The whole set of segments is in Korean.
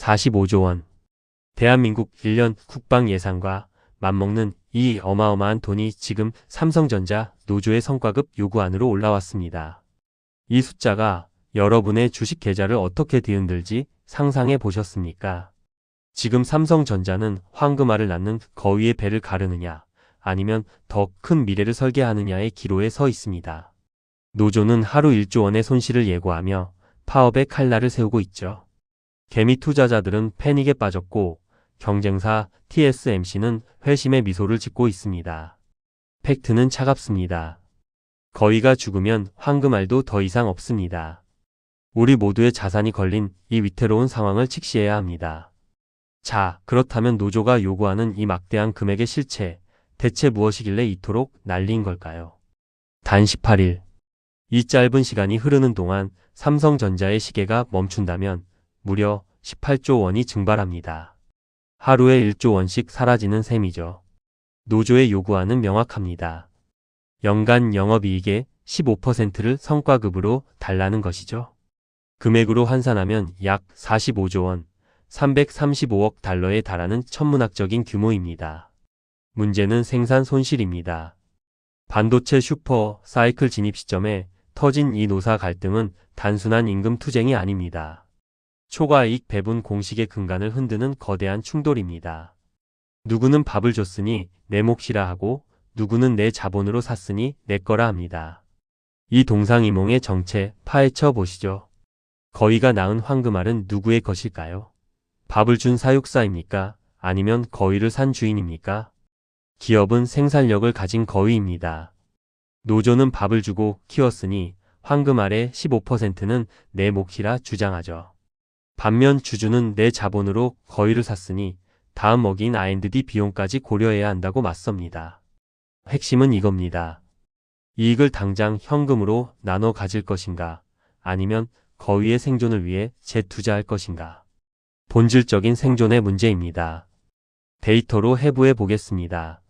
45조 원. 대한민국 1년 국방 예산과 맞먹는 이 어마어마한 돈이 지금 삼성전자 노조의 성과급 요구안으로 올라왔습니다. 이 숫자가 여러분의 주식 계좌를 어떻게 뒤흔들지 상상해 보셨습니까? 지금 삼성전자는 황금알을 낳는 거위의 배를 가르느냐 아니면 더 큰 미래를 설계하느냐의 기로에 서 있습니다. 노조는 하루 1조 원의 손실을 예고하며 파업의 칼날을 세우고 있죠. 개미 투자자들은 패닉에 빠졌고 경쟁사 TSMC는 회심의 미소를 짓고 있습니다. 팩트는 차갑습니다. 거위가 죽으면 황금알도 더 이상 없습니다. 우리 모두의 자산이 걸린 이 위태로운 상황을 직시해야 합니다. 자, 그렇다면 노조가 요구하는 이 막대한 금액의 실체, 대체 무엇이길래 이토록 난리인 걸까요? 단 18일. 이 짧은 시간이 흐르는 동안 삼성전자의 시계가 멈춘다면 무려 18조 원이 증발합니다. 하루에 1조 원씩 사라지는 셈이죠. 노조의 요구안은 명확합니다. 연간 영업이익의 15%를 성과급으로 달라는 것이죠. 금액으로 환산하면 약 45조 원, 335억 달러에 달하는 천문학적인 규모입니다. 문제는 생산 손실입니다. 반도체 슈퍼 사이클 진입 시점에 터진 이 노사 갈등은 단순한 임금 투쟁이 아닙니다. 초과이익 배분 공식의 근간을 흔드는 거대한 충돌입니다. 누구는 밥을 줬으니 내 몫이라 하고 누구는 내 자본으로 샀으니 내 거라 합니다. 이 동상이몽의 정체 파헤쳐 보시죠. 거위가 낳은 황금알은 누구의 것일까요? 밥을 준 사육사입니까? 아니면 거위를 산 주인입니까? 기업은 생산력을 가진 거위입니다. 노조는 밥을 주고 키웠으니 황금알의 15%는 내 몫이라 주장하죠. 반면 주주는 내 자본으로 거위를 샀으니 다음 먹인 R&D 비용까지 고려해야 한다고 맞섭니다. 핵심은 이겁니다. 이익을 당장 현금으로 나눠 가질 것인가 아니면 거위의 생존을 위해 재투자할 것인가. 본질적인 생존의 문제입니다. 데이터로 해부해 보겠습니다.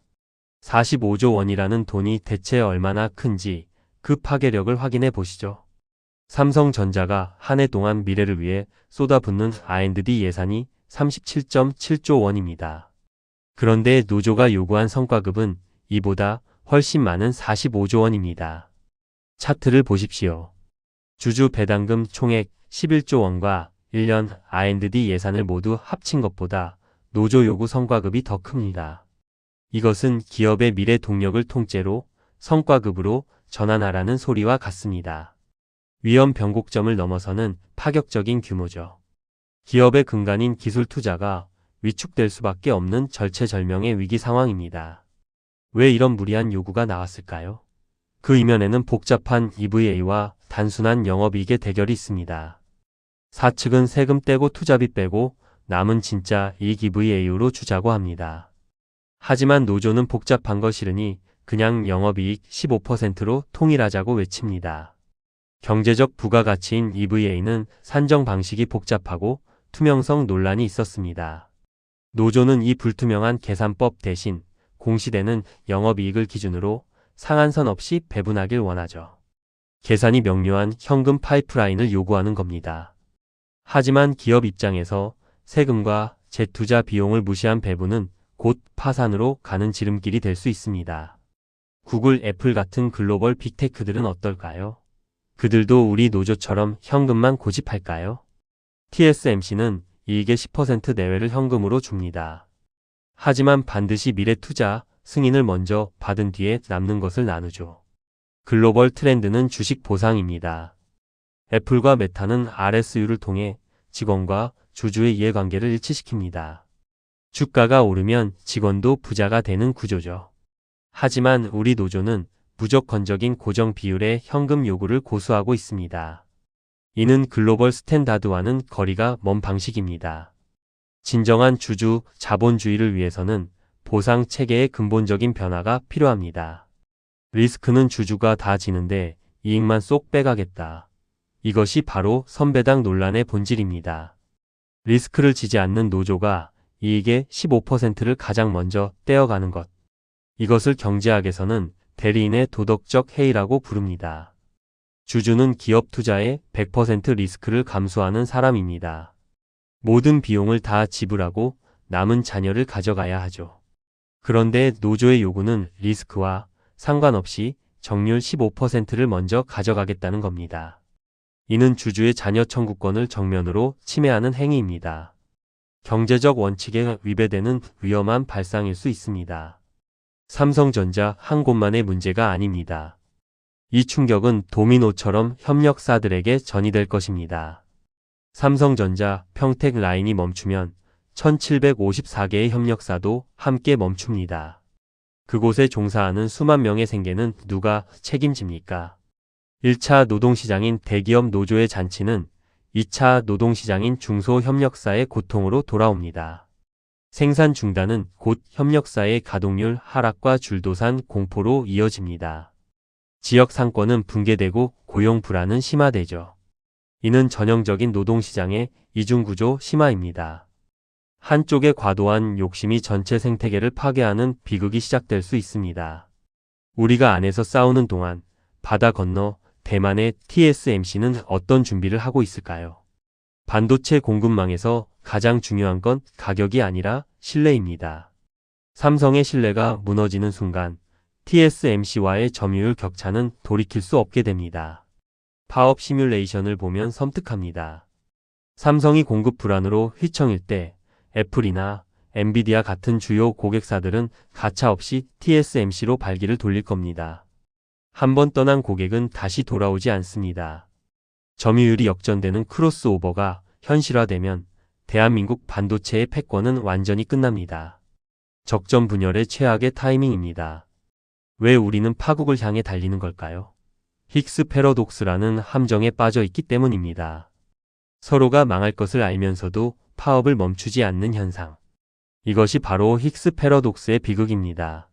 45조 원이라는 돈이 대체 얼마나 큰지 그 파괴력을 확인해 보시죠. 삼성전자가 한 해 동안 미래를 위해 쏟아붓는 R&D 예산이 37.7조 원입니다. 그런데 노조가 요구한 성과급은 이보다 훨씬 많은 45조 원입니다. 차트를 보십시오. 주주 배당금 총액 11조 원과 1년 R&D 예산을 모두 합친 것보다 노조 요구 성과급이 더 큽니다. 이것은 기업의 미래 동력을 통째로 성과급으로 전환하라는 소리와 같습니다. 위험 변곡점을 넘어서는 파격적인 규모죠. 기업의 근간인 기술 투자가 위축될 수밖에 없는 절체절명의 위기 상황입니다. 왜 이런 무리한 요구가 나왔을까요? 그 이면에는 복잡한 EVA와 단순한 영업이익의 대결이 있습니다. 사측은 세금 떼고 투자비 빼고 남은 진짜 이익 EVA로 주자고 합니다. 하지만 노조는 복잡한 거 싫으니 그냥 영업이익 15%로 통일하자고 외칩니다. 경제적 부가가치인 EVA는 산정 방식이 복잡하고 투명성 논란이 있었습니다. 노조는 이 불투명한 계산법 대신 공시되는 영업이익을 기준으로 상한선 없이 배분하길 원하죠. 계산이 명료한 현금 파이프라인을 요구하는 겁니다. 하지만 기업 입장에서 세금과 재투자 비용을 무시한 배분은 곧 파산으로 가는 지름길이 될 수 있습니다. 구글, 애플 같은 글로벌 빅테크들은 어떨까요? 그들도 우리 노조처럼 현금만 고집할까요? TSMC는 이익의 10% 내외를 현금으로 줍니다. 하지만 반드시 미래 투자 승인을 먼저 받은 뒤에 남는 것을 나누죠. 글로벌 트렌드는 주식 보상입니다. 애플과 메타는 RSU를 통해 직원과 주주의 이해관계를 일치시킵니다. 주가가 오르면 직원도 부자가 되는 구조죠. 하지만 우리 노조는 무조건적인 고정 비율의 현금 요구를 고수하고 있습니다. 이는 글로벌 스탠다드와는 거리가 먼 방식입니다. 진정한 주주 자본주의를 위해서는 보상 체계의 근본적인 변화가 필요합니다. 리스크는 주주가 다 지는데 이익만 쏙 빼가겠다. 이것이 바로 선배당 논란의 본질입니다. 리스크를 지지 않는 노조가 이익의 15%를 가장 먼저 떼어가는 것. 이것을 경제학에서는 대리인의 도덕적 해이라고 부릅니다. 주주는 기업 투자의 100% 리스크를 감수하는 사람입니다. 모든 비용을 다 지불하고 남은 자녀를 가져가야 하죠. 그런데 노조의 요구는 리스크와 상관없이 정률 15%를 먼저 가져가겠다는 겁니다. 이는 주주의 자녀 청구권을 정면으로 침해하는 행위입니다. 경제적 원칙에 위배되는 위험한 발상일 수 있습니다. 삼성전자 한 곳만의 문제가 아닙니다. 이 충격은 도미노처럼 협력사들에게 전이될 것입니다. 삼성전자, 평택 라인이 멈추면 1754개의 협력사도 함께 멈춥니다. 그곳에 종사하는 수만 명의 생계는 누가 책임집니까? 1차 노동시장인 대기업 노조의 잔치는 2차 노동시장인 중소협력사의 고통으로 돌아옵니다. 생산 중단은 곧 협력사의 가동률 하락과 줄도산 공포로 이어집니다. 지역 상권은 붕괴되고 고용 불안은 심화되죠. 이는 전형적인 노동시장의 이중구조 심화입니다. 한쪽의 과도한 욕심이 전체 생태계를 파괴하는 비극이 시작될 수 있습니다. 우리가 안에서 싸우는 동안 바다 건너 대만의 TSMC는 어떤 준비를 하고 있을까요? 반도체 공급망에서 가장 중요한 건 가격이 아니라 신뢰입니다. 삼성의 신뢰가 무너지는 순간 TSMC와의 점유율 격차는 돌이킬 수 없게 됩니다. 파업 시뮬레이션을 보면 섬뜩합니다. 삼성이 공급 불안으로 휘청일 때 애플이나 엔비디아 같은 주요 고객사들은 가차없이 TSMC로 발길을 돌릴 겁니다. 한번 떠난 고객은 다시 돌아오지 않습니다. 점유율이 역전되는 크로스오버가 현실화되면 대한민국 반도체의 패권은 완전히 끝납니다. 적전 분열의 최악의 타이밍입니다. 왜 우리는 파국을 향해 달리는 걸까요? 힉스 패러독스라는 함정에 빠져 있기 때문입니다. 서로가 망할 것을 알면서도 파업을 멈추지 않는 현상. 이것이 바로 힉스 패러독스의 비극입니다.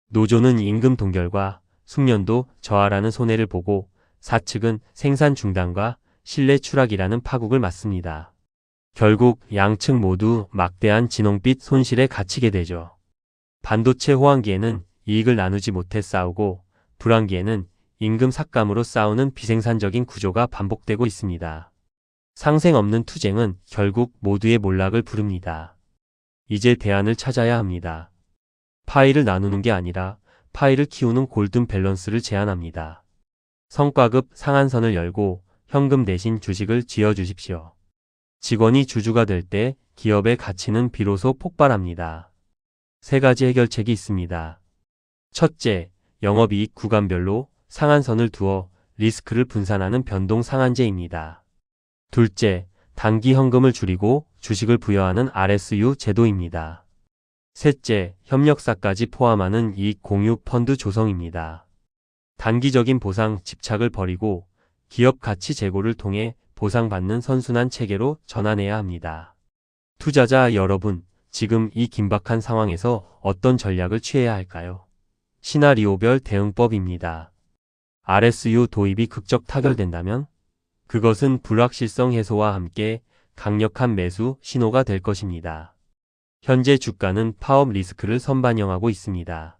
노조는 임금 동결과 숙련도 저하라는 손해를 보고 사측은 생산 중단과 신뢰 추락이라는 파국을 맞습니다. 결국 양측 모두 막대한 진홍빛 손실에 갇히게 되죠. 반도체 호황기에는 이익을 나누지 못해 싸우고 불황기에는 임금 삭감으로 싸우는 비생산적인 구조가 반복되고 있습니다. 상생 없는 투쟁은 결국 모두의 몰락을 부릅니다. 이제 대안을 찾아야 합니다. 파이를 나누는 게 아니라 파이를 키우는 골든 밸런스를 제안합니다. 성과급 상한선을 열고 현금 대신 주식을 쥐어주십시오. 직원이 주주가 될 때 기업의 가치는 비로소 폭발합니다. 세 가지 해결책이 있습니다. 첫째, 영업이익 구간별로 상한선을 두어 리스크를 분산하는 변동 상한제입니다. 둘째, 단기 현금을 줄이고 주식을 부여하는 RSU 제도입니다. 셋째, 협력사까지 포함하는 이익 공유 펀드 조성입니다. 단기적인 보상 집착을 버리고 기업 가치 제고를 통해 보상받는 선순환 체계로 전환해야 합니다. 투자자 여러분, 지금 이 긴박한 상황에서 어떤 전략을 취해야 할까요? 시나리오별 대응법입니다. RSU 도입이 극적 타결된다면 그것은 불확실성 해소와 함께 강력한 매수 신호가 될 것입니다. 현재 주가는 파업 리스크를 선반영하고 있습니다.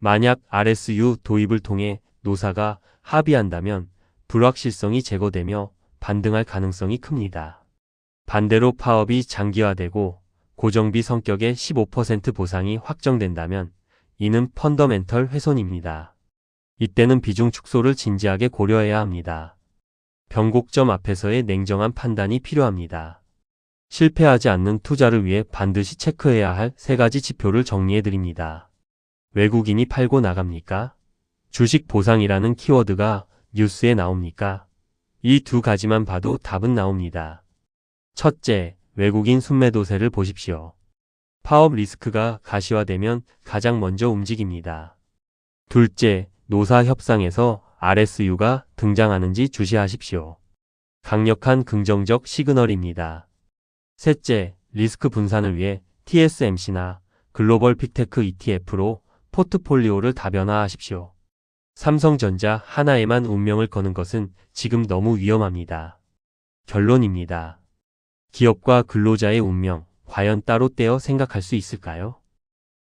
만약 RSU 도입을 통해 노사가 합의한다면 불확실성이 제거되며 반등할 가능성이 큽니다. 반대로 파업이 장기화되고 고정비 성격의 15% 보상이 확정된다면 이는 펀더멘털 훼손입니다. 이때는 비중 축소를 진지하게 고려해야 합니다. 변곡점 앞에서의 냉정한 판단이 필요합니다. 실패하지 않는 투자를 위해 반드시 체크해야 할 세 가지 지표를 정리해드립니다. 외국인이 팔고 나갑니까? 주식 보상이라는 키워드가 뉴스에 나옵니까? 이 두 가지만 봐도 답은 나옵니다. 첫째, 외국인 순매도세를 보십시오. 파업 리스크가 가시화되면 가장 먼저 움직입니다. 둘째, 노사 협상에서 RSU가 등장하는지 주시하십시오. 강력한 긍정적 시그널입니다. 셋째, 리스크 분산을 위해 TSMC나 글로벌 픽테크 ETF로 포트폴리오를 다변화하십시오. 삼성전자 하나에만 운명을 거는 것은 지금 너무 위험합니다. 결론입니다. 기업과 근로자의 운명, 과연 따로 떼어 생각할 수 있을까요?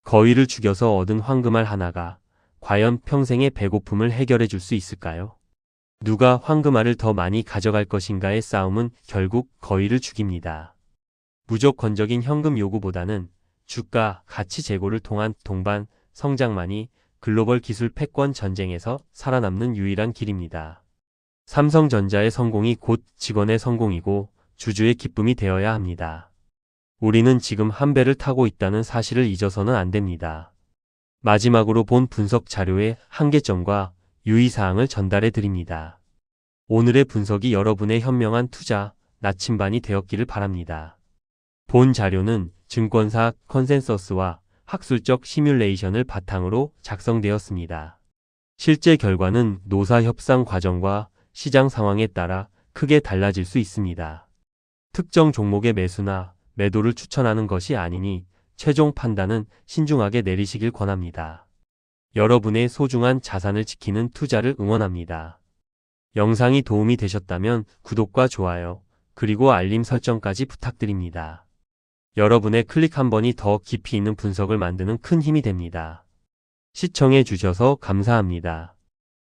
거위를 죽여서 얻은 황금알 하나가 과연 평생의 배고픔을 해결해 줄 수 있을까요? 누가 황금알을 더 많이 가져갈 것인가의 싸움은 결국 거위를 죽입니다. 무조건적인 현금 요구보다는 주가, 가치 제고를 통한 동반 성장만이 글로벌 기술 패권 전쟁에서 살아남는 유일한 길입니다. 삼성전자의 성공이 곧 직원의 성공이고 주주의 기쁨이 되어야 합니다. 우리는 지금 한 배를 타고 있다는 사실을 잊어서는 안 됩니다. 마지막으로 본 분석 자료의 한계점과 유의사항을 전달해 드립니다. 오늘의 분석이 여러분의 현명한 투자 나침반이 되었기를 바랍니다. 본 자료는 증권사 컨센서스와 학술적 시뮬레이션을 바탕으로 작성되었습니다. 실제 결과는 노사 협상 과정과 시장 상황에 따라 크게 달라질 수 있습니다. 특정 종목의 매수나 매도를 추천하는 것이 아니니 최종 판단은 신중하게 내리시길 권합니다. 여러분의 소중한 자산을 지키는 투자를 응원합니다. 영상이 도움이 되셨다면 구독과 좋아요, 그리고 알림 설정까지 부탁드립니다. 여러분의 클릭 한 번이 더 깊이 있는 분석을 만드는 큰 힘이 됩니다. 시청해 주셔서 감사합니다.